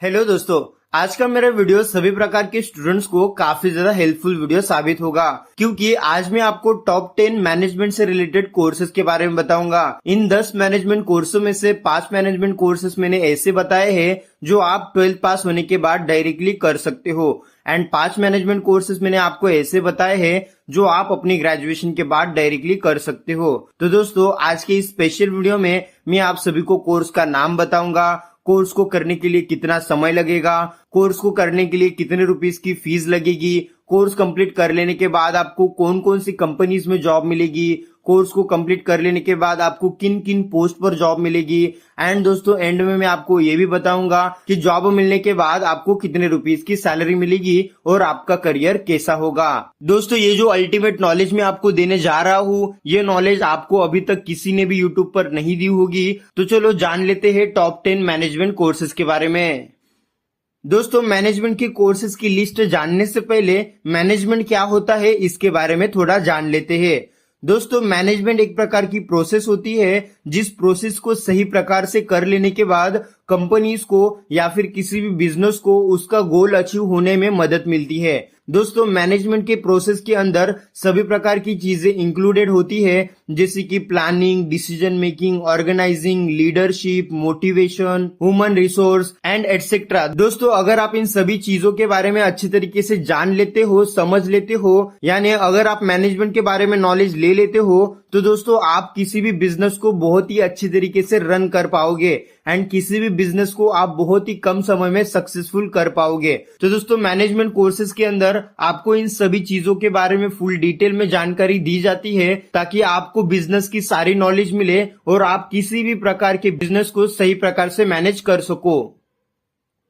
Hello दोस्तों, आज का मेरा वीडियो सभी प्रकार के स्टूडेंट्स को काफी ज्यादा हेल्पफुल वीडियो साबित होगा, क्योंकि आज मैं आपको टॉप 10 मैनेजमेंट से रिलेटेड कोर्सेज के बारे में बताऊंगा। इन 10 मैनेजमेंट कोर्सों में से 5 मैनेजमेंट कोर्सेज मैंने ऐसे बताए हैं जो आप 12th पास होने के बाद डायरेक्टली कर सकते हो, एंड 5 मैनेजमेंट कोर्सेज मैंने आपको ऐसे बताए हैं जो आप अपनी ग्रेजुएशन के बाद डायरेक्टली कर सकते हो। तो दोस्तों, आज के इस स्पेशल वीडियो में मैं आप सभी को कोर्स का नाम बताऊंगा, कोर्स को करने के लिए कितना समय लगेगा, कोर्स को करने के लिए कितने रुपीस की फीस लगेगी, कोर्स कंप्लीट कर लेने के बाद आपको कौन कौन सी कंपनीज में जॉब मिलेगी, कोर्स को कंप्लीट कर लेने के बाद आपको किन किन पोस्ट पर जॉब मिलेगी, एंड दोस्तों एंड में मैं आपको ये भी बताऊंगा कि जॉब मिलने के बाद आपको कितने रुपीस की सैलरी मिलेगी और आपका करियर कैसा होगा। दोस्तों, ये जो अल्टीमेट नॉलेज मैं आपको देने जा रहा हूँ, ये नॉलेज आपको अभी तक किसी ने भी यूट्यूब पर नहीं दी होगी। तो चलो जान लेते हैं टॉप 10 मैनेजमेंट कोर्सेज के बारे में। दोस्तों, मैनेजमेंट के कोर्सेज की लिस्ट जानने से पहले मैनेजमेंट क्या होता है इसके बारे में थोड़ा जान लेते हैं। दोस्तों, मैनेजमेंट एक प्रकार की प्रोसेस होती है जिस प्रोसेस को सही प्रकार से कर लेने के बाद कंपनीज को या फिर किसी भी बिजनेस को उसका गोल अचीव होने में मदद मिलती है। दोस्तों, मैनेजमेंट के प्रोसेस के अंदर सभी प्रकार की चीजें इंक्लूडेड होती है, जैसे कि planning, decision making, organizing, leadership, motivation, human resource and etcetera. दोस्तों, अगर आप इन सभी चीजों के बारे में अच्छी तरीके से जान लेते हो, समझ लेते हो, यानी अगर आप मैनेजमेंट के बारे में नॉलेज ले लेते हो, तो दोस्तों आप किसी भी बिजनेस को बहुत ही अच्छी तरीके से रन कर पाओगे एंड किसी भी बिजनेस को आप बहुत ही कम समय में सक्सेसफुल कर पाओगे। तो दोस्तों, मैनेजमेंट कोर्सेज के अंदर आपको इन सभी चीजों के बारे में फुल डिटेल में जानकारी दी जाती है ताकि आपको बिजनेस की सारी नॉलेज मिले और आप किसी भी प्रकार के बिजनेस को सही प्रकार से मैनेज कर सको।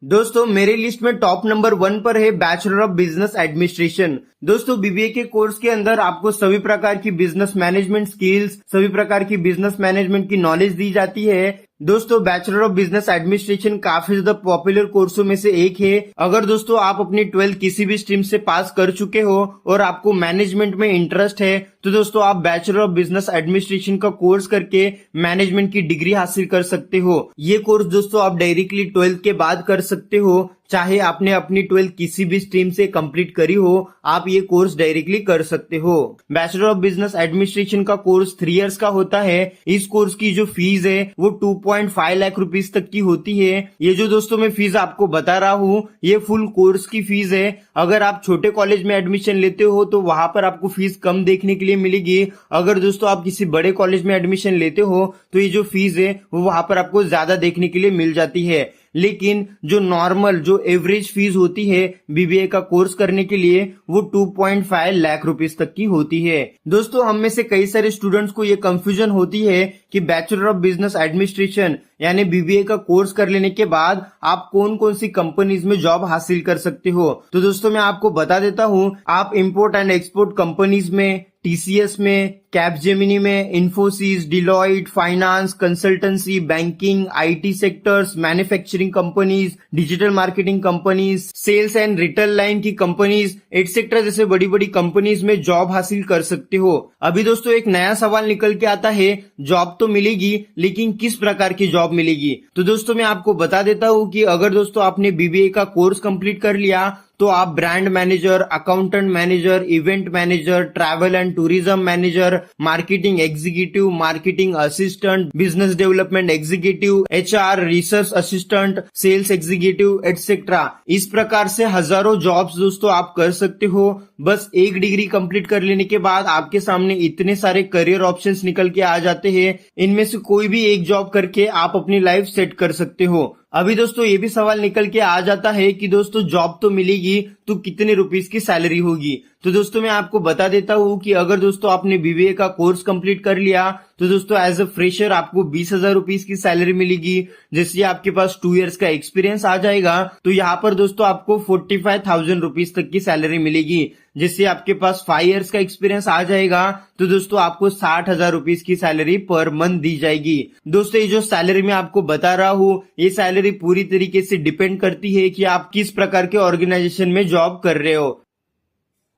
दोस्तों, मेरे लिस्ट में टॉप नंबर 1 पर है बैचलर ऑफ बिजनेस एडमिनिस्ट्रेशन। दोस्तों, बीबीए के कोर्स के अंदर आपको सभी प्रकार की बिजनेस मैनेजमेंट स्किल्स, सभी प्रकार की बिजनेस मैनेजमेंट की नॉलेज दी जाती है। दोस्तों, बैचलर ऑफ बिजनेस एडमिनिस्ट्रेशन काफी ज्यादा पॉपुलर कोर्सों में से एक है। अगर दोस्तों आप अपनी 12th किसी भी स्ट्रीम से पास कर चुके हो और आपको मैनेजमेंट में इंटरेस्ट है, तो दोस्तों आप बैचलर ऑफ बिजनेस एडमिनिस्ट्रेशन का कोर्स करके मैनेजमेंट की डिग्री हासिल कर सकते हो। ये कोर्स दोस्तों आप डायरेक्टली 12th के बाद कर सकते हो, चाहे आपने अपनी 12th किसी भी स्ट्रीम से कंप्लीट करी हो, आप ये कोर्स डायरेक्टली कर सकते हो। बैचलर ऑफ बिजनेस एडमिनिस्ट्रेशन का कोर्स 3 इयर्स का होता है। इस कोर्स की जो फीस है वो 2.5 लाख रुपीस तक की होती है। ये जो दोस्तों मैं फीस आपको बता रहा हूँ, ये फुल कोर्स की फीस है। अगर आप छोटे कॉलेज में एडमिशन लेते हो तो वहां पर आपको फीस कम देखने के लिए मिलेगी। अगर दोस्तों आप किसी बड़े कॉलेज में एडमिशन लेते हो तो ये जो फीस है वो वहां पर आपको ज्यादा देखने के लिए मिल जाती है। लेकिन जो नॉर्मल, जो एवरेज फीस होती है बीबीए का कोर्स करने के लिए, वो 2.5 लाख रुपीस तक की होती है। दोस्तों, हम में से कई सारे स्टूडेंट्स को ये कंफ्यूजन होती है कि बैचलर ऑफ बिजनेस एडमिनिस्ट्रेशन यानी बीबीए का कोर्स कर लेने के बाद आप कौन कौन सी कंपनीज में जॉब हासिल कर सकते हो। तो दोस्तों मैं आपको बता देता हूँ, आप इंपोर्ट एंड एक्सपोर्ट कंपनीज में, टीसीएस में, कैपजेमिनी में, Infosys, Deloitte, finance, consultancy, banking, IT sectors, manufacturing companies, digital marketing companies, sales and retail line की कंपनीज एटसेट्रा जैसे बड़ी बड़ी कंपनीज में जॉब हासिल कर सकते हो। अभी दोस्तों एक नया सवाल निकल के आता है, जॉब तो मिलेगी लेकिन किस प्रकार की जॉब मिलेगी। तो दोस्तों मैं आपको बता देता हूँ कि अगर दोस्तों आपने बीबीए का कोर्स कंप्लीट कर लिया तो आप brand manager, accountant manager, event manager, travel and tourism manager, marketing executive, marketing assistant, business development executive, HR, research assistant, sales executive etcetera, इस प्रकार से हजारों जॉब्स दोस्तों आप कर सकते हो। बस एक डिग्री कंप्लीट कर लेने के बाद आपके सामने इतने सारे करियर ऑप्शंस निकल के आ जाते हैं, इनमें से कोई भी एक जॉब करके आप अपनी लाइफ सेट कर सकते हो। अभी दोस्तों ये भी सवाल निकल के आ जाता है कि दोस्तों जॉब तो मिलेगी तो कितने रुपीस की सैलरी होगी। तो दोस्तों मैं आपको बता देता हूँ कि अगर दोस्तों आपने बीबीए का कोर्स कंप्लीट कर लिया तो दोस्तों एज अ फ्रेशर आपको 20,000 रुपीस की सैलरी मिलेगी। जैसे आपके पास 2 इयर्स का एक्सपीरियंस आ जाएगा तो यहाँ पर दोस्तों आपको 45,000 रुपीस तक की सैलरी मिलेगी। जैसे आपके पास 5 इयर्स का एक्सपीरियंस आ जाएगा तो दोस्तों आपको 60,000 रुपीस की सैलरी पर मंथ दी जाएगी। दोस्तों ये जो सैलरी मैं आपको बता रहा हूँ, ये सैलरी पूरी तरीके से डिपेंड करती है कि आप किस प्रकार के ऑर्गेनाइजेशन में जॉब कर रहे हो।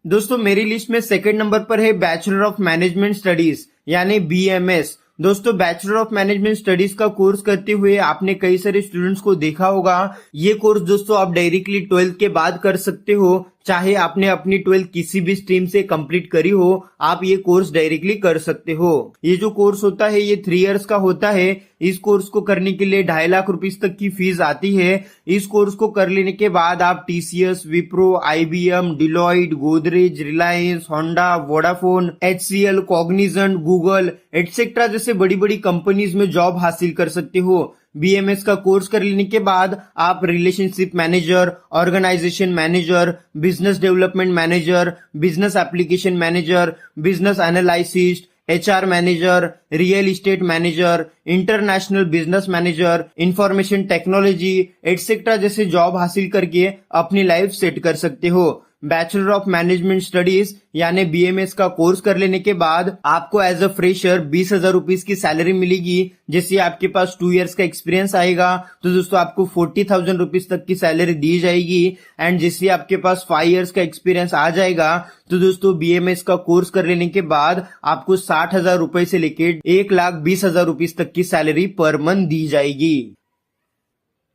दोस्तों मेरी लिस्ट में सेकंड नंबर पर है बैचलर ऑफ मैनेजमेंट स्टडीज यानी बीएमएस। दोस्तों बैचलर ऑफ मैनेजमेंट स्टडीज का कोर्स करते हुए आपने कई सारे स्टूडेंट्स को देखा होगा। ये कोर्स दोस्तों आप डायरेक्टली 12th के बाद कर सकते हो, चाहे आपने अपनी 12th किसी भी स्ट्रीम से कंप्लीट करी हो, आप ये कोर्स डायरेक्टली कर सकते हो। ये जो कोर्स होता है ये 3 इयर्स का होता है। इस कोर्स को करने के लिए 2.5 लाख रुपीस तक की फीस आती है। इस कोर्स को कर लेने के बाद आप TCS, Wipro, IBM, Deloitte, Godrej, Reliance, Honda, Vodafone, HCL, Cognizant, Google etcetera जैसे बड़ी बड़ी कंपनीज में जॉब हासिल कर सकते हो। BMS का कोर्स कर लेने के बाद आप relationship manager, organization manager, business development manager, business application manager, business analyst, HR manager, real estate manager, international business manager, information technology etcetera जैसे जॉब हासिल करके अपनी लाइफ सेट कर सकते हो। बैचलर ऑफ मैनेजमेंट स्टडीज यानी BMS का course कर लेने के बाद आपको एज अ फ्रेशर 20,000 रुपीज की सैलरी मिलेगी। जैसे आपके पास 2 इयर्स का एक्सपीरियंस आएगा तो दोस्तों आपको 40,000 रुपीज तक की सैलरी दी जाएगी। एंड जैसे आपके पास 5 इयर्स का एक्सपीरियंस आ जाएगा तो दोस्तों BMS का कोर्स कर लेने के बाद आपको 60,000 रुपए से लेकर 1,20,000 रुपीज तक की सैलरी पर मंथ दी जाएगी।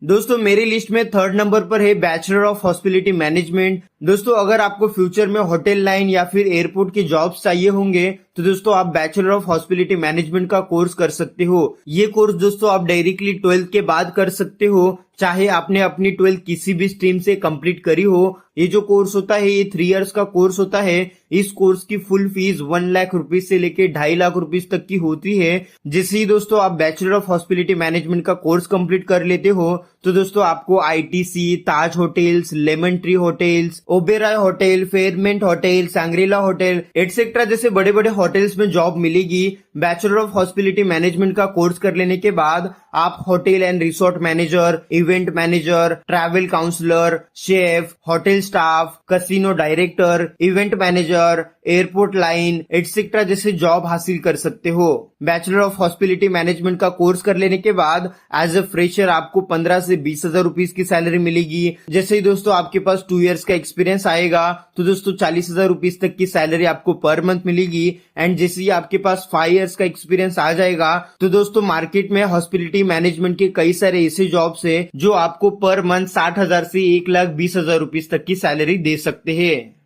दोस्तों मेरी लिस्ट में 3rd नंबर पर है बैचलर ऑफ हॉस्पिटैलिटी मैनेजमेंट। दोस्तों अगर आपको फ्यूचर में होटल लाइन या फिर एयरपोर्ट के जॉब्स चाहिए होंगे तो दोस्तों आप बैचलर ऑफ हॉस्पिटैलिटी मैनेजमेंट का कोर्स कर सकते हो। ये कोर्स दोस्तों आप डायरेक्टली 12th के बाद कर सकते हो, चाहे आपने अपनी 12th किसी भी स्ट्रीम से कंप्लीट करी हो। ये जो कोर्स होता है ये 3 इयर्स का कोर्स होता है। इस कोर्स की फुल फीस 1 लाख रुपीज से लेके 2.5 लाख रुपीज तक की होती है। जैसे ही दोस्तों आप बैचलर ऑफ हॉस्पिटैलिटी मैनेजमेंट का कोर्स कंप्लीट कर लेते हो तो दोस्तों आपको ITC, Taj hotels, lemon tree hotels, Oberoi hotel, Fairmont hotel, Shangrila hotel et cetera जैसे बड़े बड़े होटल्स में जॉब मिलेगी। बैचलर ऑफ हॉस्पिटैलिटी मैनेजमेंट का कोर्स कर लेने के बाद आप hotel and resort manager, event manager, travel counsellor, chef, hotel staff, casino director, event manager, airport line etcetera जैसे जॉब हासिल कर सकते हो। बैचलर ऑफ हॉस्पिटैलिटी मैनेजमेंट का कोर्स कर लेने के बाद एज अ फ्रेशर आपको 15 से 20,000 रुपीज की सैलरी मिलेगी। जैसे ही दोस्तों आपके पास 2 इयर्स का एक्सपीरियंस आएगा तो दोस्तों 40,000 रुपीज तक की सैलरी आपको पर मंथ मिलेगी। एंड जैसे ही आपके पास 5 इयर्स का एक्सपीरियंस आ जाएगा तो दोस्तों मार्केट में हॉस्पिटैलिटी मैनेजमेंट के कई सारे ऐसे जॉब्स है जो आपको पर मंथ 60,000 से 1,20,000 रुपीज तक की सैलरी दे सकते हैं।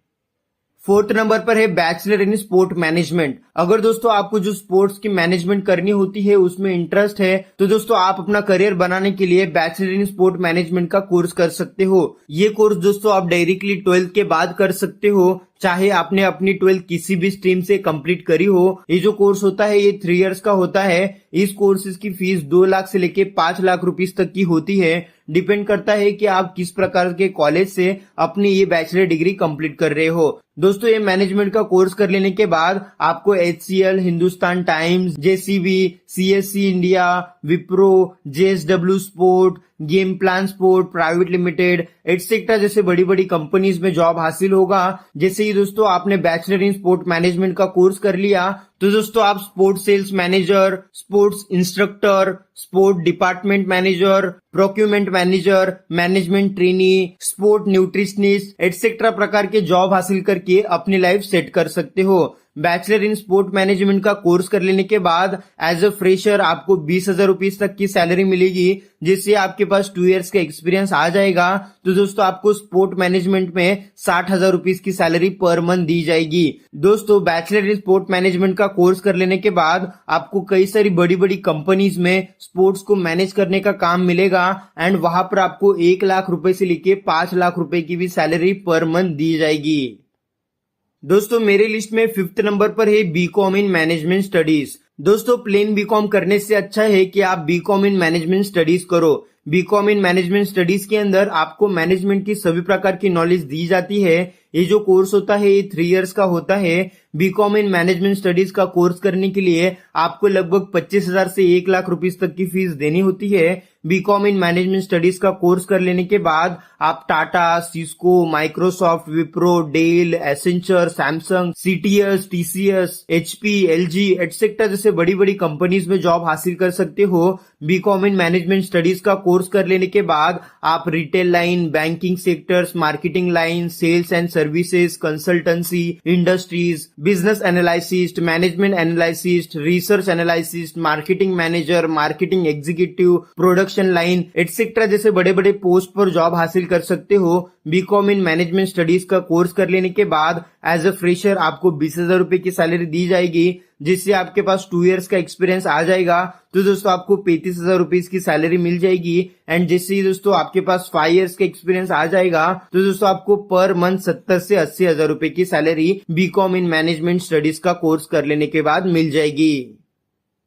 4th नंबर पर है बैचलर इन स्पोर्ट मैनेजमेंट। अगर दोस्तों आपको जो स्पोर्ट्स की मैनेजमेंट करनी होती है उसमें इंटरेस्ट है तो दोस्तों आप अपना करियर बनाने के लिए बैचलर इन स्पोर्ट मैनेजमेंट का कोर्स कर सकते हो। ये कोर्स दोस्तों आप डायरेक्टली 12th के बाद कर सकते हो, चाहे आपने अपनी 12th किसी भी स्ट्रीम से कंप्लीट करी हो। ये जो कोर्स होता है ये 3 इयर्स का होता है। इस कोर्सेज की फीस 2 लाख से लेके 5 लाख रुपीस तक की होती है। डिपेंड करता है कि आप किस प्रकार के कॉलेज से अपनी ये बैचलर डिग्री कंप्लीट कर रहे हो। दोस्तों ये मैनेजमेंट का कोर्स कर लेने के बाद आपको HCL, Hindustan times, JCB, CSC India, Wipro, JSW sport, game plan sport private limited etcetera जैसे बड़ी बड़ी कंपनीज में जॉब हासिल होगा। जैसे ही दोस्तों आपने बैचलर इन स्पोर्ट मैनेजमेंट का कोर्स कर लिया तो दोस्तों आप sports sales manager, sports instructor, sport department manager, procurement manager, management trainee, sport nutritionist etcetera प्रकार के जॉब हासिल करके अपनी लाइफ सेट कर सकते हो। बैचलर इन स्पोर्ट मैनेजमेंट का कोर्स कर लेने के बाद एज अ फ्रेशर आपको 20,000 रुपीज तक की सैलरी मिलेगी। जिससे आपके पास 2 इयर्स का एक्सपीरियंस आ जाएगा तो दोस्तों आपको स्पोर्ट मैनेजमेंट में 60,000 रुपीज की सैलरी पर मंथ दी जाएगी। दोस्तों बैचलर इन स्पोर्ट मैनेजमेंट का कोर्स कर लेने के बाद आपको कई सारी बड़ी बड़ी कंपनीज में स्पोर्ट्स को मैनेज करने का काम मिलेगा। एंड वहां पर आपको 1 लाख रुपए से लेके 5 लाख रुपए की भी सैलरी पर मंथ दी जाएगी। दोस्तों मेरे लिस्ट में 5th नंबर पर है BCom इन मैनेजमेंट स्टडीज। दोस्तों प्लेन BCom करने से अच्छा है कि आप BCom इन मैनेजमेंट स्टडीज करो। BCom इन मैनेजमेंट स्टडीज के अंदर आपको मैनेजमेंट की सभी प्रकार की नॉलेज दी जाती है। ये जो कोर्स होता है ये 3 इयर्स का होता है। BCom इन मैनेजमेंट स्टडीज का कोर्स करने के लिए आपको लगभग 25,000 से 1 लाख रुपीस तक की फीस देनी होती है। BCom इन मैनेजमेंट स्टडीज का कोर्स कर लेने के बाद आप Tata, Cisco, Microsoft, Wipro, Dell, Accenture, Samsung, CTS, TCS, HP, LG etcetera जैसे बड़ी बड़ी कंपनीज में जॉब हासिल कर सकते हो। BCom इन मैनेजमेंट स्टडीज का कोर्स कर लेने के बाद आप retail line, banking sectors, marketing line, sales and services, consultancy, industries, business analyst, management analyst, research analyst, marketing manager, marketing executive, production line etcetera जैसे बड़े बड़े पोस्ट पर जॉब हासिल कर सकते हो। बीकॉम इन मैनेजमेंट स्टडीज का कोर्स कर लेने के बाद एज अ फ्रेशर आपको 20,000 रुपए की सैलरी दी जाएगी, जिससे आपके पास 2 इयर्स का एक्सपीरियंस आ जाएगा तो दोस्तों आपको 35,000 रुपीज की सैलरी मिल जाएगी। एंड जिससे ही दोस्तों आपके पास 5 इयर्स का एक्सपीरियंस आ जाएगा तो दोस्तों आपको पर मंथ 70 से 80,000 रुपए की salary BCom in management studies का कोर्स कर लेने के बाद मिल जाएगी।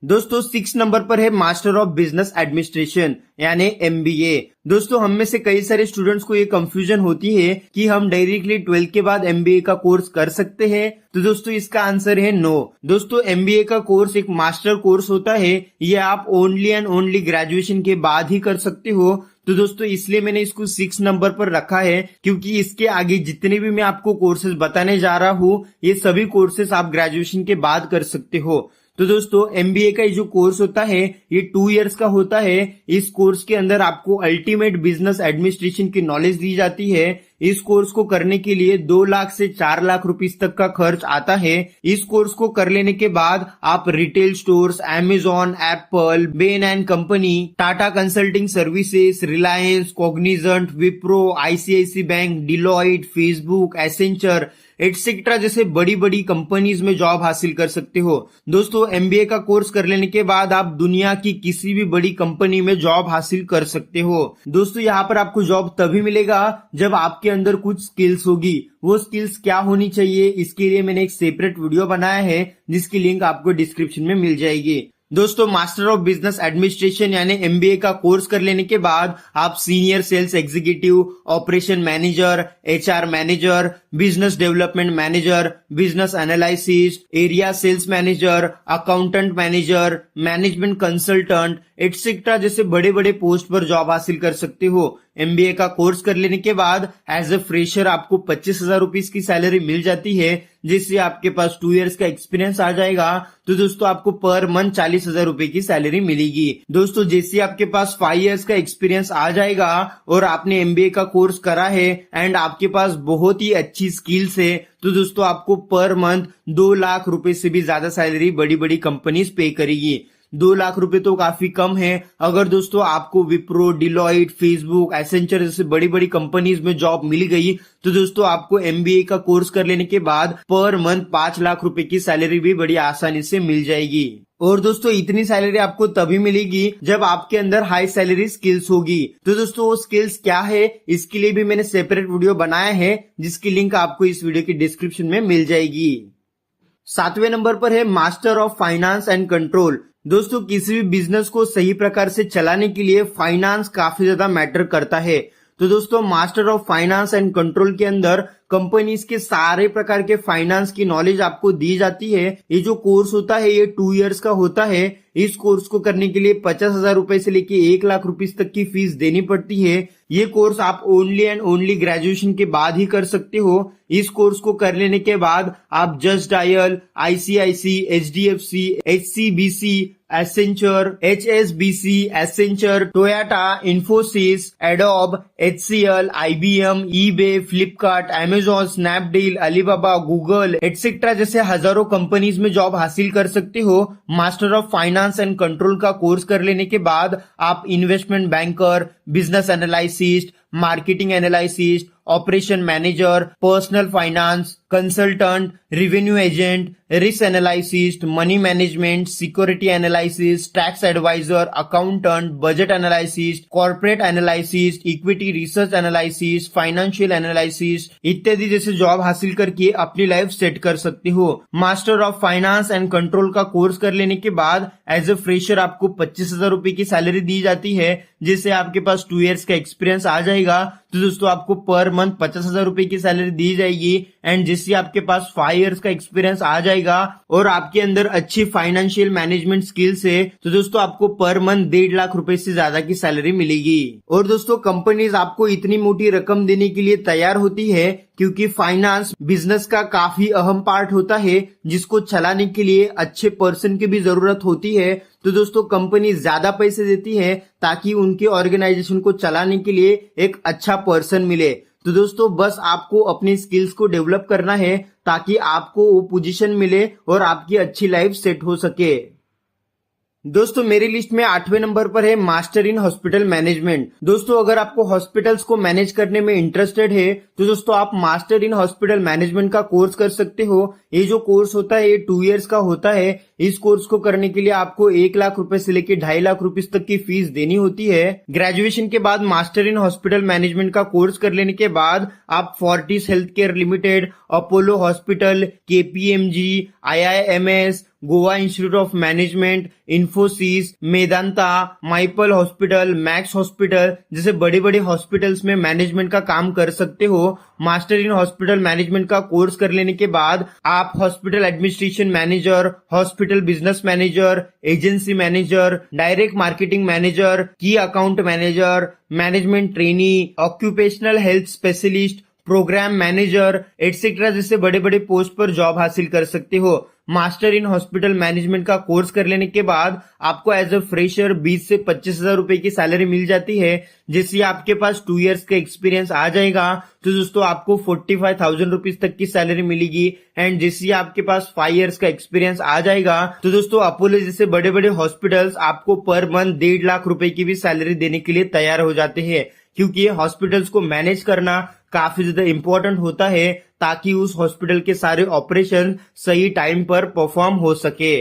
दोस्तों 6 नंबर पर है मास्टर ऑफ बिजनेस एडमिनिस्ट्रेशन यानी MBA। दोस्तों हम में से कई सारे स्टूडेंट्स को ये कंफ्यूजन होती है कि हम डायरेक्टली 12th के बाद MBA का कोर्स कर सकते हैं, तो दोस्तों इसका आंसर है नो। दोस्तों MBA का कोर्स एक मास्टर कोर्स होता है, ये आप ओनली एंड ओनली ग्रेजुएशन के बाद ही कर सकते हो। तो दोस्तों इसलिए मैंने इसको 6 नंबर पर रखा है, क्योंकि इसके आगे जितने भी मैं आपको कोर्सेज बताने जा रहा हूँ ये सभी कोर्सेज आप ग्रेजुएशन के बाद कर सकते हो। तो दोस्तों MBA का जो कोर्स होता है ये 2 इयर्स का होता है। इस कोर्स के अंदर आपको अल्टीमेट बिजनेस एडमिनिस्ट्रेशन की नॉलेज दी जाती है। इस कोर्स को करने के लिए 2 लाख से 4 लाख रुपीस तक का खर्च आता है। इस कोर्स को कर लेने के बाद आप retail stores, Amazon, Apple, Ben and company, Tata consulting services, Reliance, Cognizant, Wipro, ICICI bank, Deloitte, Facebook, Accenture etcetera जैसे बड़ी बड़ी कंपनीज में जॉब हासिल कर सकते हो। दोस्तों MBA का कोर्स कर लेने के बाद आप दुनिया की किसी भी बड़ी कंपनी में जॉब हासिल कर सकते हो। दोस्तों यहाँ पर आपको जॉब तभी मिलेगा जब आपके अंदर कुछ स्किल्स होगी। वो स्किल्स क्या होनी चाहिए, इसके लिए मैंने एक सेपरेट वीडियो बनाया है जिसकी लिंक आपको डिस्क्रिप्शन में मिल जाएगी। दोस्तों मास्टर ऑफ बिजनेस एडमिनिस्ट्रेशन यानी MBA का कोर्स कर लेने के बाद आप senior sales executive, operation manager, HR manager, business development manager, business analyst, area sales manager, accountant manager, management consultant etcetera जैसे बड़े बड़े पोस्ट पर जॉब हासिल कर सकते हो। MBA का कोर्स कर लेने के बाद एज अ फ्रेशर आपको 25,000 रुपीज की सैलरी मिल जाती है, जिससे आपके पास 2 इयर्स का एक्सपीरियंस आ जाएगा तो दोस्तों आपको पर मंथ 40,000 रुपए की सैलरी मिलेगी। दोस्तों जैसे आपके पास 5 इयर्स का एक्सपीरियंस आ जाएगा और आपने MBA का कोर्स करा है एंड आपके पास बहुत ही अच्छी स्किल्स है तो दोस्तों आपको पर मंथ 2 लाख रुपए से भी ज्यादा सैलरी बड़ी बड़ी कंपनीज पे करेगी। 2 लाख रुपए तो काफी कम है। अगर दोस्तों आपको विप्रो, डिलॉइट, फेसबुक, एसेंचर जैसे बड़ी बड़ी कंपनीज में जॉब मिल गई तो दोस्तों आपको MBA का कोर्स कर लेने के बाद पर मंथ 5 लाख रुपए की सैलरी भी बड़ी आसानी से मिल जाएगी। और दोस्तों इतनी सैलरी आपको तभी मिलेगी जब आपके अंदर हाई सैलरी स्किल्स होगी। तो दोस्तों वो स्किल्स क्या है, इसके लिए भी मैंने सेपरेट वीडियो बनाया है जिसकी लिंक आपको इस वीडियो की डिस्क्रिप्शन में मिल जाएगी। 7वें नंबर पर है master of finance and control. दोस्तों किसी भी बिजनेस को सही प्रकार से चलाने के लिए फाइनेंस काफी ज्यादा मैटर करता है। तो दोस्तों master of finance and control के अंदर कंपनीज के सारे प्रकार के फाइनेंस की नॉलेज आपको दी जाती है। ये जो कोर्स होता है ये 2 इयर्स का होता है। इस कोर्स को करने के लिए 50,000 रुपए से लेके 1 लाख रुपीस तक की फीस देनी पड़ती है। ये कोर्स आप ओनली एंड ओनली ग्रेजुएशन के बाद ही कर सकते हो। इस कोर्स को कर लेने के बाद आप Justdial, ICICI, HDFC, HCBC, Accenture, HSBC, Accenture, Toyota, Infosys, Adobe, HCL, IBM, eBay, Flipkart, Amazon, Snapdeal, Alibaba, Google etcetera जैसे हजारों कंपनीज में जॉब हासिल कर सकते हो। Master of finance and control का कोर्स कर लेने के बाद आप investment banker, business analyst, marketing analyst, operation manager, personal finance consultant, revenue agent, risk analyst, money management, security analysis, tax advisor, accountant, budget analyst, corporate analyst, equity research analysis, financial analysis इत्यादि जैसे job हासिल करके अपनी life set कर सकते हो। Master of finance and control का course कर लेने के बाद एज अ फ्रेशर आपको 25,000 रुपए की सैलरी दी जाती है, जिससे आपके पास 2 इयर्स का एक्सपीरियंस आ जाएगा। तो दोस्तों आपको पर मंथ 50,000 रुपए की सैलरी दी जाएगी एंड जिससे आपके पास 5 इयर्स का एक्सपीरियंस आ जाएगा और आपके अंदर अच्छी फाइनेंशियल मैनेजमेंट स्किल्स है तो दोस्तों आपको पर मंथ 1.5 लाख रुपए से ज्यादा की सैलरी मिलेगी। और दोस्तों कंपनीज आपको इतनी मोटी रकम देने के लिए तैयार होती है क्योंकि फाइनेंस बिजनेस का काफी अहम पार्ट होता है जिसको चलाने के लिए अच्छे पर्सन की भी जरूरत होती है। तो दोस्तों कंपनी ज्यादा पैसे देती है ताकि उनके ऑर्गेनाइजेशन को चलाने के लिए एक अच्छा पर्सन मिले। तो दोस्तों बस आपको अपनी स्किल्स को डेवलप करना है ताकि आपको वो पोजीशन मिले और आपकी अच्छी लाइफ सेट हो सके। दोस्तों मेरी लिस्ट में 8वें नंबर पर है मास्टर इन हॉस्पिटल मैनेजमेंट। दोस्तों अगर आपको हॉस्पिटल्स को मैनेज करने में इंटरेस्टेड है तो दोस्तों आप मास्टर इन हॉस्पिटल मैनेजमेंट का कोर्स कर सकते हो। ये जो कोर्स होता है ये 2 इयर्स का होता है। इस कोर्स को करने के लिए आपको 1 लाख रुपए से लेकर 2.5 लाख रुपए तक की फीस देनी होती है। ग्रेजुएशन के बाद मास्टर इन हॉस्पिटल मैनेजमेंट का कोर्स कर लेने के बाद आप Fortis health care limited, Apollo hospital, KPMG, IIMS, Goa institute of management, Infosys, Medanta, Manipal hospital, Max hospital जैसे बड़े बड़े हॉस्पिटल्स में मैनेजमेंट का काम कर सकते हो। मास्टर इन हॉस्पिटल मैनेजमेंट का कोर्स कर लेने के बाद आप hospital administration manager, hospital business manager, agency manager, direct marketing manager, key account manager, management trainee, occupational health specialist, programme manager et cetera जैसे बड़े बड़े पोस्ट पर जॉब हासिल कर सकते हो। मास्टर इन हॉस्पिटल मैनेजमेंट का कोर्स कर लेने के बाद आपको एज अ फ्रेशर 20 से 25,000 रुपए की सैलरी मिल जाती है। जैसे आपके पास 2 इयर्स का एक्सपीरियंस आ जाएगा तो दोस्तों आपको 45,000 रुपीज तक की सैलरी मिलेगी। एंड जैसे आपके पास 5 इयर्स का एक्सपीरियंस आ जाएगा तो दोस्तों अपोलो जैसे बड़े बड़े हॉस्पिटल्स आपको पर मंथ 1.5 लाख रुपए की भी सैलरी देने के लिए तैयार हो जाते हैं, क्योंकि हॉस्पिटल्स को मैनेज करना काफी ज्यादा इंपॉर्टेंट होता है ताकि उस हॉस्पिटल के सारे ऑपरेशन सही टाइम पर परफॉर्म हो सके।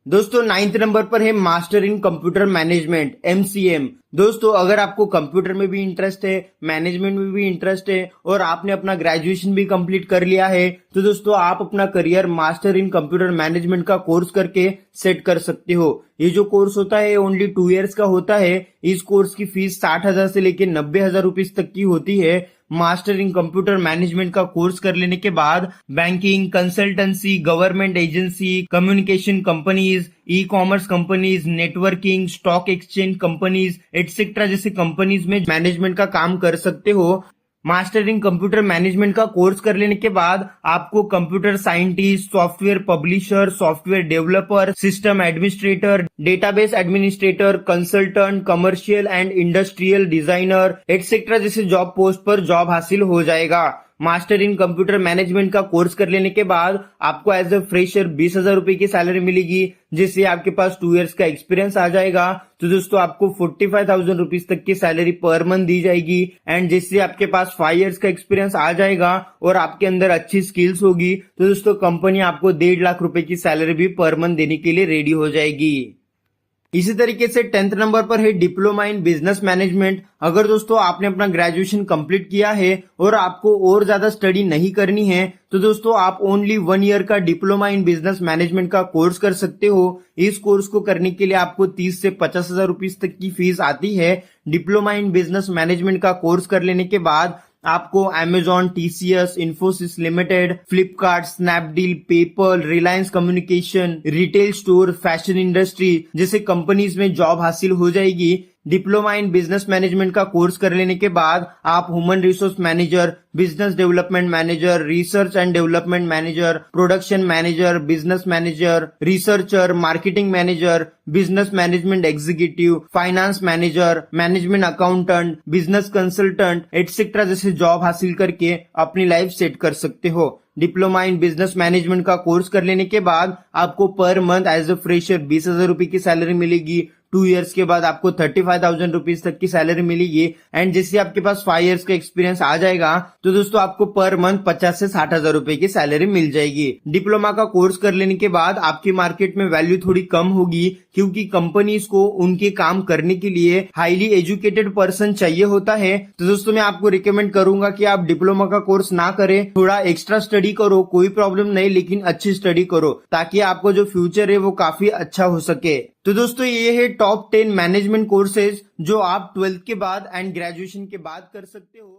दोस्तों 9th नंबर पर है master in computer management MCM। दोस्तों अगर आपको कंप्यूटर में भी इंटरेस्ट है, मैनेजमेंट में भी इंटरेस्ट है और आपने अपना ग्रेजुएशन भी कंप्लीट कर लिया है तो दोस्तों आप अपना career master in computer management का कोर्स करके सेट कर सकते हो। ये जो कोर्स होता है ओनली 2 इयर्स का होता है। इस कोर्स की फीस 60,000 से लेकर 90,000 रुपीज तक की होती है। मास्टर इन कंप्यूटर मैनेजमेंट का कोर्स कर लेने के बाद banking, consultancy, government agency, communication companies, e commerce companies, networking, stock exchange companies etcetera जैसे कंपनीज में मैनेजमेंट का काम कर सकते हो। मास्टर इन कंप्यूटर मैनेजमेंट का कोर्स कर लेने के बाद आपको computer scientist, software publisher, software developer, system administrator, database administrator, consultant, commercial and industrial designer etcetera जैसे जॉब पोस्ट पर जॉब हासिल हो जाएगा। मास्टर इन कंप्यूटर मैनेजमेंट का कोर्स कर लेने के बाद आपको एज अ फ्रेशर 20,000 रुपए की सैलरी मिलेगी। जिससे आपके पास 2 इयर्स का एक्सपीरियंस आ जाएगा तो दोस्तों आपको 45,000 रुपीज तक की सैलरी पर मंथ दी जाएगी। एंड जिससे आपके पास 5 इयर्स का एक्सपीरियंस आ जाएगा और आपके अंदर अच्छी स्किल्स होगी तो दोस्तों कंपनी आपको 1.5 लाख रुपए की सैलरी भी पर मंथ देने के लिए रेडी हो जाएगी। इसी तरीके से 10th नंबर पर है डिप्लोमा इन बिजनेस मैनेजमेंट। अगर दोस्तों आपने अपना ग्रेजुएशन कंप्लीट किया है और आपको और ज्यादा स्टडी नहीं करनी है तो दोस्तों आप ओनली 1 ईयर का डिप्लोमा इन बिजनेस मैनेजमेंट का कोर्स कर सकते हो। इस कोर्स को करने के लिए आपको 30 से 50,000 रुपीज तक की फीस आती है। डिप्लोमा इन बिजनेस मैनेजमेंट का कोर्स कर लेने के बाद आपको Amazon, TCS, Infosys limited, Flipkart, Snapdeal, PayPal, Reliance communication, retail store, fashion industry जैसे कंपनीज में जॉब हासिल हो जाएगी। डिप्लोमा इन बिजनेस मैनेजमेंट का कोर्स कर लेने के बाद आप human resource manager, business development manager, research and development manager, production manager, business manager, researcher, marketing manager, business management executive, finance manager, management accountant, business consultant etcetera जैसे job हासिल करके अपनी लाइफ सेट कर सकते हो। डिप्लोमा इन बिजनेस मैनेजमेंट का course कर लेने के बाद आपको per month as a fresher 20,000 रुपए की सैलरी मिलेगी। 2 इयर्स के बाद आपको 35,000 रुपीज तक की सैलरी मिलेगी। एंड जैसे आपके पास 5 इयर्स का एक्सपीरियंस आ जाएगा तो दोस्तों आपको पर मंथ 50 से 60,000 रुपए की सैलरी मिल जाएगी। डिप्लोमा का कोर्स कर लेने के बाद आपकी मार्केट में वैल्यू थोड़ी कम होगी क्योंकि कंपनीज को उनके काम करने के लिए हाईली एजुकेटेड पर्सन चाहिए होता है। तो दोस्तों मैं आपको रिकमेंड करूंगा कि आप डिप्लोमा का कोर्स ना करें, थोड़ा एक्स्ट्रा स्टडी करो, कोई प्रॉब्लम नहीं, लेकिन अच्छी स्टडी करो ताकि आपको जो फ्यूचर है वो काफी अच्छा हो सके। तो दोस्तों ये है टॉप 10 मैनेजमेंट कोर्सेज जो आप 12th के बाद एंड ग्रेजुएशन के बाद कर सकते हो।